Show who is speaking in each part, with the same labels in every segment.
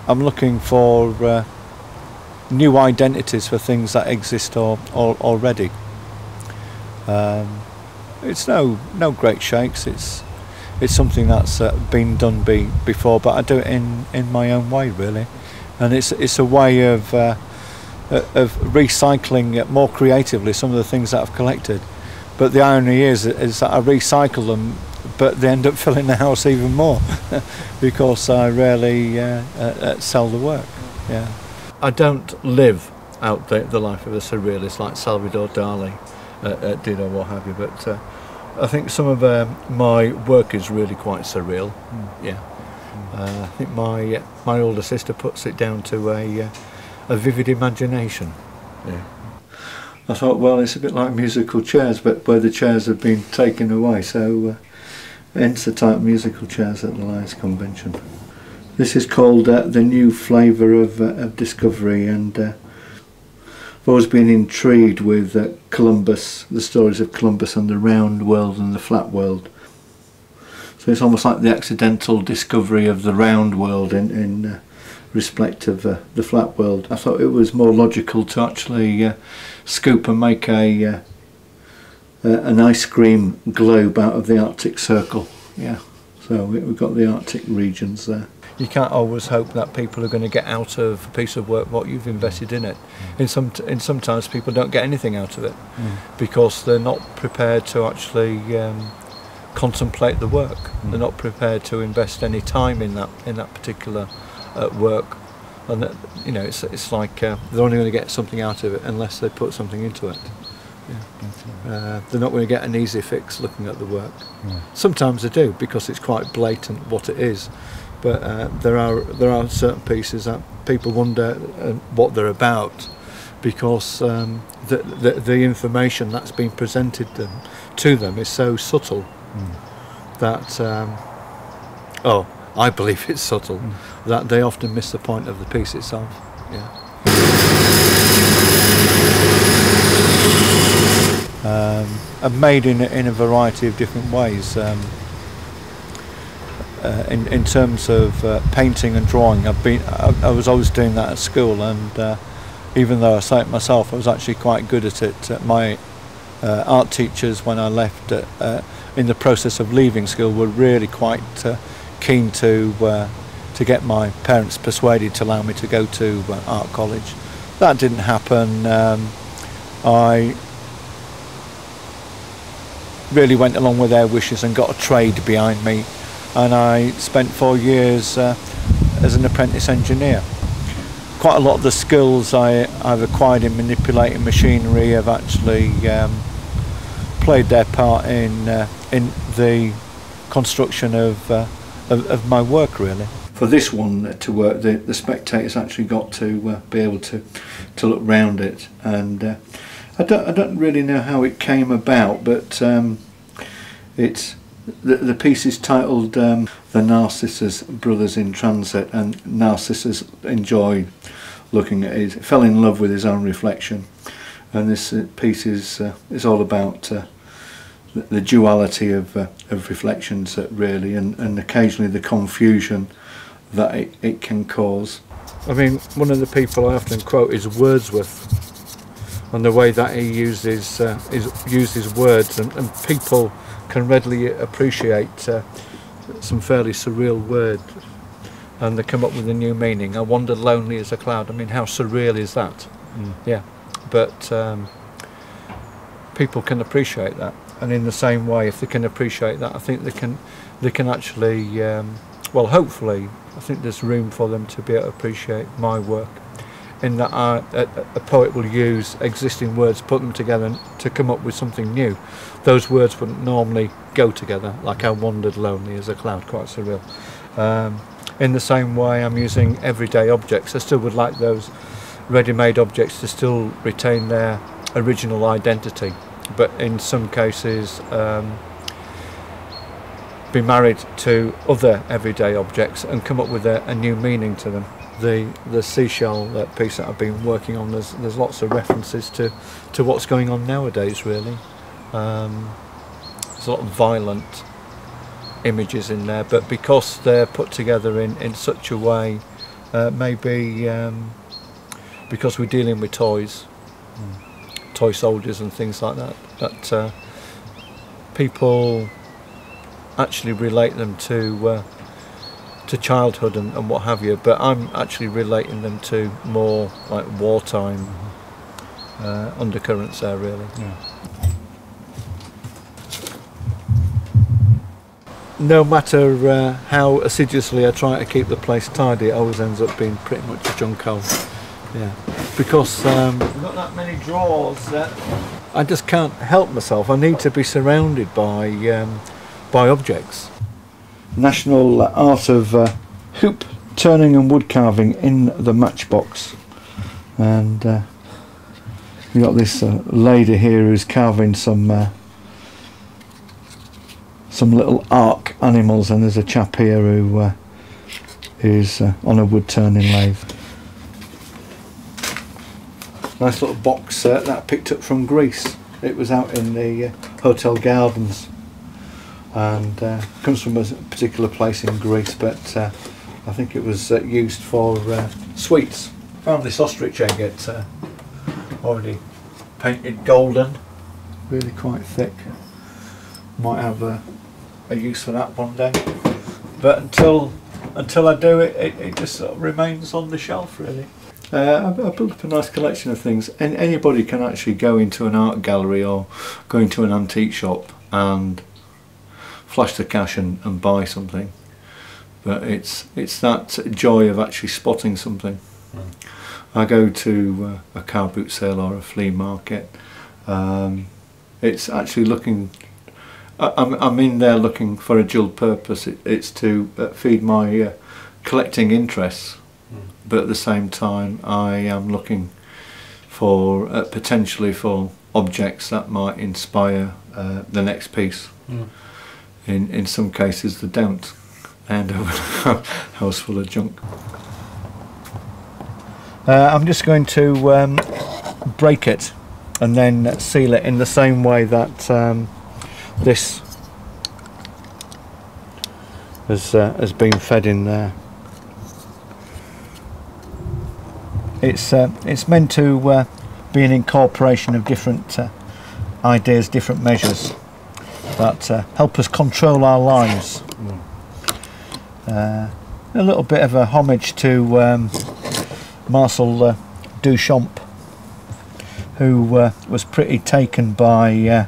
Speaker 1: I'm looking for new identities for things that exist already. It's no great shakes. It's something that's been done before, but I do it in my own way, really, and it's a way of recycling more creatively some of the things that I've collected. But the irony is that I recycle them, but they end up filling the house even more because I rarely sell the work. Yeah, I don't live out the life of a surrealist like Salvador Dali did or what have you, but I think some of my work is really quite surreal. Yeah, I think my older sister puts it down to a vivid imagination. Yeah. I thought, well, it's a bit like musical chairs, but where the chairs have been taken away, so hence the type musical chairs at the Lions Convention. This is called the new flavour of discovery, and I've always been intrigued with Columbus, the stories of Columbus and the round world and the flat world. So it's almost like the accidental discovery of the round world in respect of the flat world. I thought it was more logical to actually scoop and make an ice cream globe out of the Arctic Circle. Yeah, so we've got the Arctic regions there. You can't always hope that people are going to get out of a piece of work what you've invested in it. In sometimes people don't get anything out of it because they're not prepared to actually contemplate the work. They're not prepared to invest any time in that particular work, and that, you know, it's like they're only going to get something out of it unless they put something into it. Yeah. They're not going to get an easy fix looking at the work. Sometimes they do because it's quite blatant what it is, but there are certain pieces that people wonder what they're about because the information that's been presented to them is so subtle that I believe it's subtle that they often miss the point of the piece itself. Yeah. I'm made in a variety of different ways. In terms of painting and drawing, I was always doing that at school, and even though I say it myself, I was actually quite good at it. My art teachers, when I left, in the process of leaving school, were really quite keen to get my parents persuaded to allow me to go to art college. That didn't happen. I really went along with their wishes and got a trade behind me, and I spent 4 years as an apprentice engineer. Quite a lot of the skills I've acquired in manipulating machinery have actually played their part in the construction of my work, really. For this one to work, the spectators actually got to be able to look round it, and I don't really know how it came about, but it's the piece is titled "The Narcissus Brothers in Transit," and Narcissus enjoy looking at it, fell in love with his own reflection, and this piece is all about the duality of reflections, really, and occasionally the confusion that it can cause. I mean, one of the people I often quote is Wordsworth, and the way that he uses words, and people can readily appreciate some fairly surreal word, and they come up with a new meaning. I wandered lonely as a cloud. I mean, how surreal is that? Yeah, but people can appreciate that, and in the same way, if they can appreciate that, I think they can actually, well, hopefully, I think there's room for them to be able to appreciate my work, in that a poet will use existing words, put them together to come up with something new. Those words wouldn't normally go together, like I wandered lonely as a cloud, quite surreal. In the same way, I'm using everyday objects. I still would like those ready-made objects to still retain their original identity, but in some cases be married to other everyday objects and come up with a new meaning to them. The seashell piece that I've been working on, there's lots of references to what's going on nowadays, really. There's a lot of violent images in there, but because they're put together in such a way maybe because we're dealing with toys, toy soldiers and things like that, that people actually relate them to childhood and what have you, but I'm actually relating them to more like wartime undercurrents there, really.
Speaker 2: Yeah.
Speaker 1: No matter how assiduously I try to keep the place tidy, it always ends up being pretty much a junk hole. Yeah, because we've got that many drawers that I just can't help myself. I need to be surrounded by objects. National art of hoop turning and wood carving in the matchbox, and we've got this lady here who's carving some little ark animals, and there's a chap here who is on a wood turning lathe. Nice little box that I picked up from Greece. It was out in the hotel gardens, and comes from a particular place in Greece, but I think it was used for sweets. Found this ostrich egg already painted golden, really quite thick. Might have a use for that one day, but until I do it, it just sort of remains on the shelf, really. I built up a nice collection of things, and anybody can actually go into an art gallery or go into an antique shop and flash the cash and buy something, but it's that joy of actually spotting something. I go to a car boot sale or a flea market, it's actually looking, I'm in there looking for a dual purpose. It's to feed my collecting interests, but at the same time I am looking for potentially for objects that might inspire the next piece. In some cases they don't, and a house full of junk. I'm just going to break it and then seal it in the same way that this has been fed in there. It's meant to be an incorporation of different ideas, different measures that help us control our lives. A little bit of a homage to Marcel Duchamp, who was pretty taken by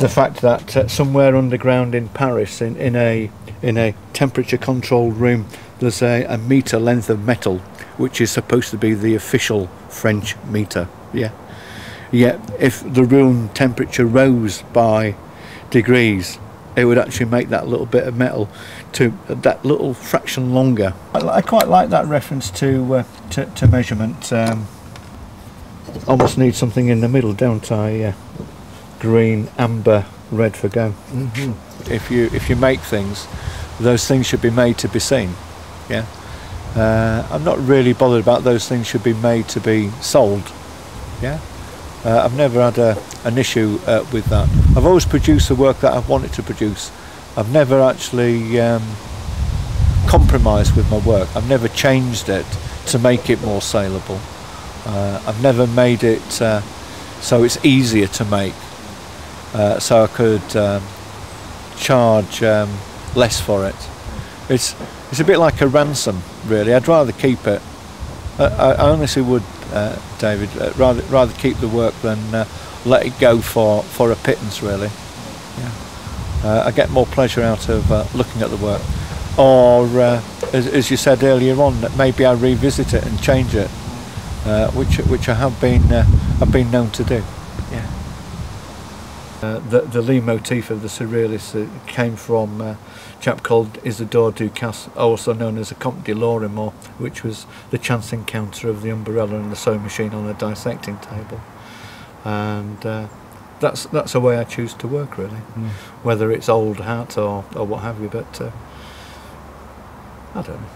Speaker 1: the fact that somewhere underground in Paris, in a temperature controlled room, there's a metre length of metal which is supposed to be the official French metre. Yet if the room temperature rose by degrees, it would actually make that little bit of metal to that little fraction longer. I quite like that reference to measurement. Almost need something in the middle, don't I? Green, amber, red for go. If you make things, those things should be made to be seen. Yeah. I'm not really bothered about those things should be made to be sold. Yeah. I've never had an issue with that. I've always produced the work that I've wanted to produce. I've never actually compromised with my work. I've never changed it to make it more saleable. I've never made it so it's easier to make, so I could charge less for it. It's a bit like a ransom, really. I'd rather keep it. I honestly would, David, rather keep the work than let it go for a pittance, really. Yeah. I get more pleasure out of looking at the work, or as you said earlier on, that maybe I revisit it and change it, which I have been known to do. Yeah. The leitmotif of the Surrealists came from a chap called Isidore Ducasse, also known as the Comte de Lorrimore, which was the chance encounter of the umbrella and the sewing machine on a dissecting table, and that's the way I choose to work, really. Whether it's old hat or what have you, but I don't know.